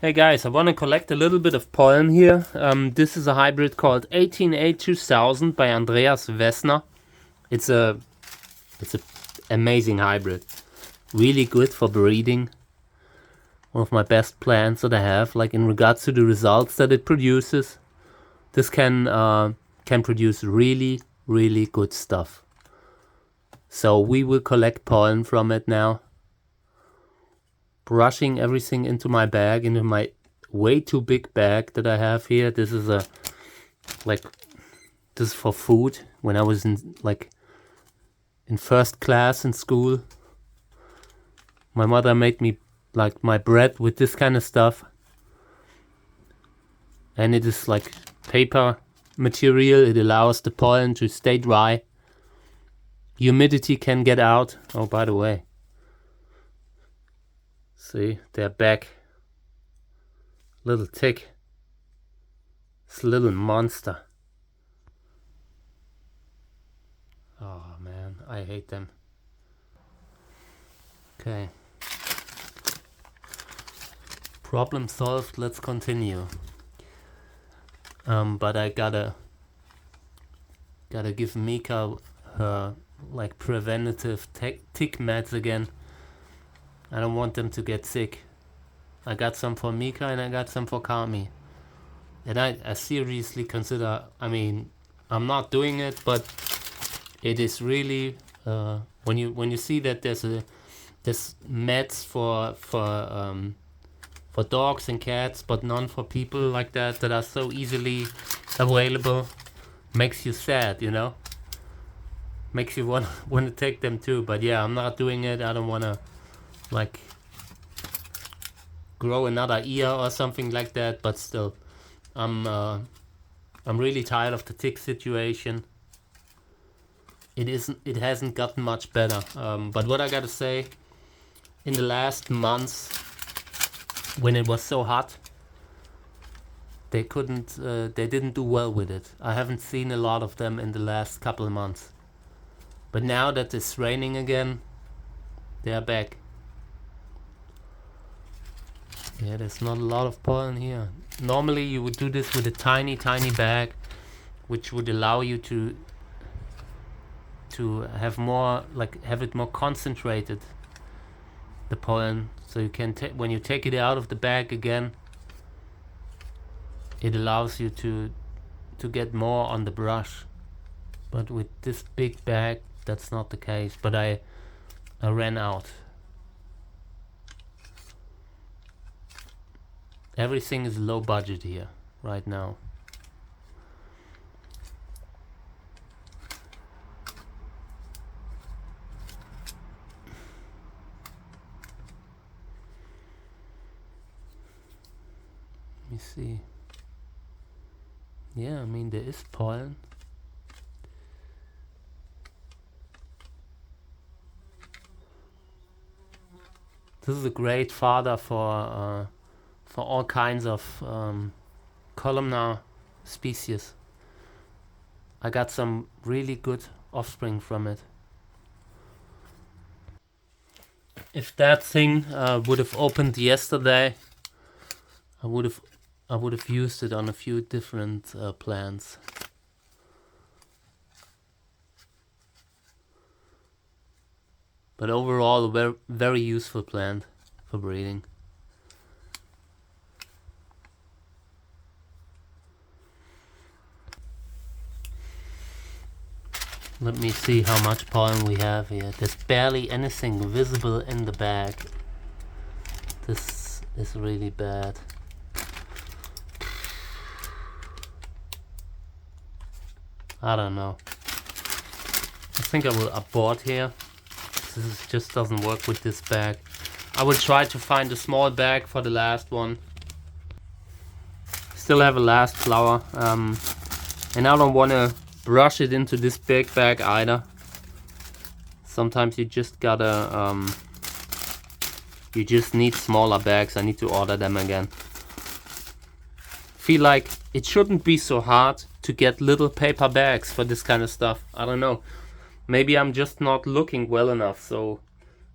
Hey guys, I want to collect a little bit of pollen here. This is a hybrid called 18A2000 by Andreas Wessner. It's a amazing hybrid. Really good for breeding. One of my best plants that I have. Like in regards to the results that it produces, this can produce really good stuff. So we will collect pollen from it now. Brushing everything into my bag, into my way too big bag that I have here. This is this is for food. When I was in first class in school, my mother made me like my bread with this kind of stuff, and it is like paper material. It allows the pollen to stay dry. Humidity can get out. Oh, by the way, see, they're back. Little tick. This little monster. Oh man, I hate them. Okay. Problem solved, let's continue. But I gotta give Mika her like preventative tick meds again. I don't want them to get sick. I got some for Mika and I got some for Kami. And I seriously consider, I mean, I'm not doing it, but it is really, when you see that there's meds for dogs and cats, but none for people like that are so easily available, makes you sad, you know? Makes you want to take them too. But yeah, I'm not doing it. I don't want to like grow another ear or something like that, but still, I'm really tired of the tick situation. It hasn't gotten much better. But what I gotta say, in the last months, when it was so hot, they didn't do well with it. I haven't seen a lot of them in the last couple of months. But now that it's raining again, they are back. Yeah, there's not a lot of pollen here. Normally you would do this with a tiny bag, which would allow you to have more, like have it more concentrated, the pollen, so you can when you take it out of the bag again, it allows you to get more on the brush. But with this big bag, that's not the case. But I ran out. Everything is low budget here right now. Let me see. Yeah, I mean, there is pollen. This is a great fodder for all kinds of columnar species. I got some really good offspring from it. If that thing would have opened yesterday, I would have used it on a few different plants. But overall, a very useful plant for breeding. Let me see how much pollen we have here. There's barely anything visible in the bag. This is really bad. I don't know. I think I will abort here. This just doesn't work with this bag. I will try to find a small bag for the last one. Still have a last flower. And I don't want to brush it into this big bag either. Sometimes you just gotta you just need smaller bags. I need to order them again. Feel like it shouldn't be so hard to get little paper bags for this kind of stuff. I don't know, maybe I'm just not looking well enough. So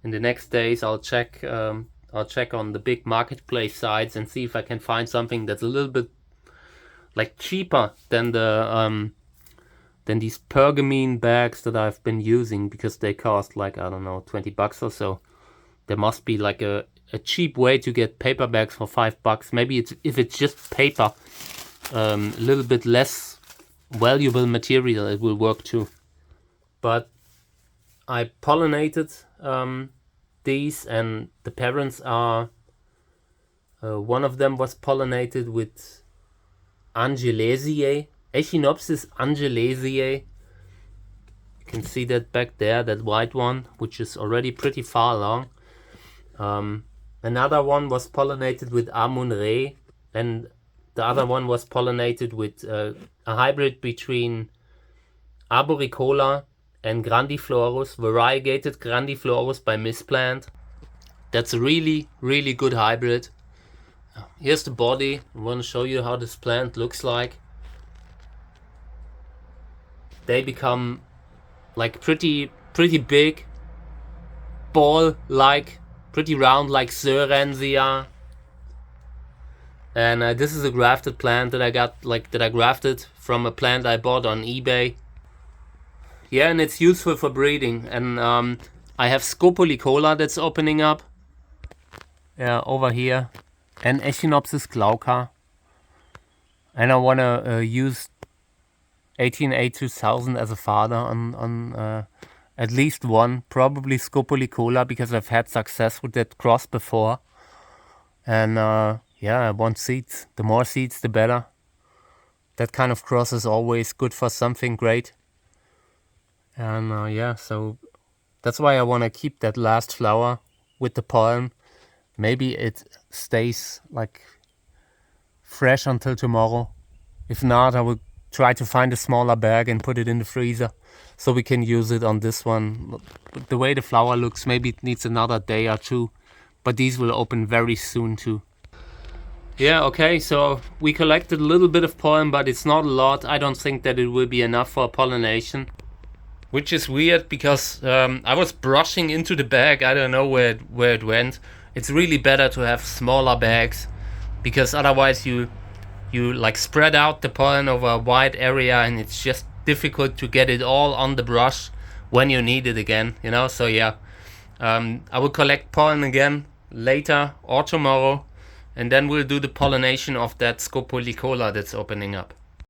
in the next days I'll check I'll check on the big marketplace sites and see if I can find something that's a little bit like cheaper than the than these pergamene bags that I've been using, because they cost like, I don't know, 20 bucks or so. There must be like a cheap way to get paper bags for 5 bucks. Maybe it's, if it's just paper, a little bit less valuable material, it will work too. But I pollinated these, and the parents are, one of them was pollinated with Angelesiae, Echinopsis angelesiae. You can see that back there, that white one, which is already pretty far along. Another one was pollinated with Amun-Re, and the other one was pollinated with a hybrid between Arboricola and Grandiflorus, variegated Grandiflorus by Misplant. That's a really, really good hybrid. Here's the body. I want to show you how this plant looks like. They become like pretty big, ball-like, pretty round like Sörensia. And this is a grafted plant that I got, that I grafted from a plant I bought on eBay. Yeah, and it's useful for breeding. And I have Scopolycola that's opening up. Yeah, over here. And Echinopsis glauca. And I want to use 18A2000 as a father on at least one, probably Scopolycola, because I've had success with that cross before. And yeah, I want seeds. The more seeds, the better. That kind of cross is always good for something great. And yeah, so that's why I want to keep that last flower with the pollen. Maybe it stays like fresh until tomorrow. If not, I will try to find a smaller bag and put it in the freezer so we can use it on this one. The way the flower looks, maybe it needs another day or two, but these will open very soon too. Yeah, okay, so we collected a little bit of pollen, but it's not a lot. I don't think that it will be enough for pollination, which is weird because I was brushing into the bag. I don't know where it went. It's really better to have smaller bags, because otherwise you like spread out the pollen over a wide area, and it's just difficult to get it all on the brush when you need it again, you know. So yeah, I will collect pollen again later or tomorrow, and then we'll do the pollination of that Scopolycola that's opening up.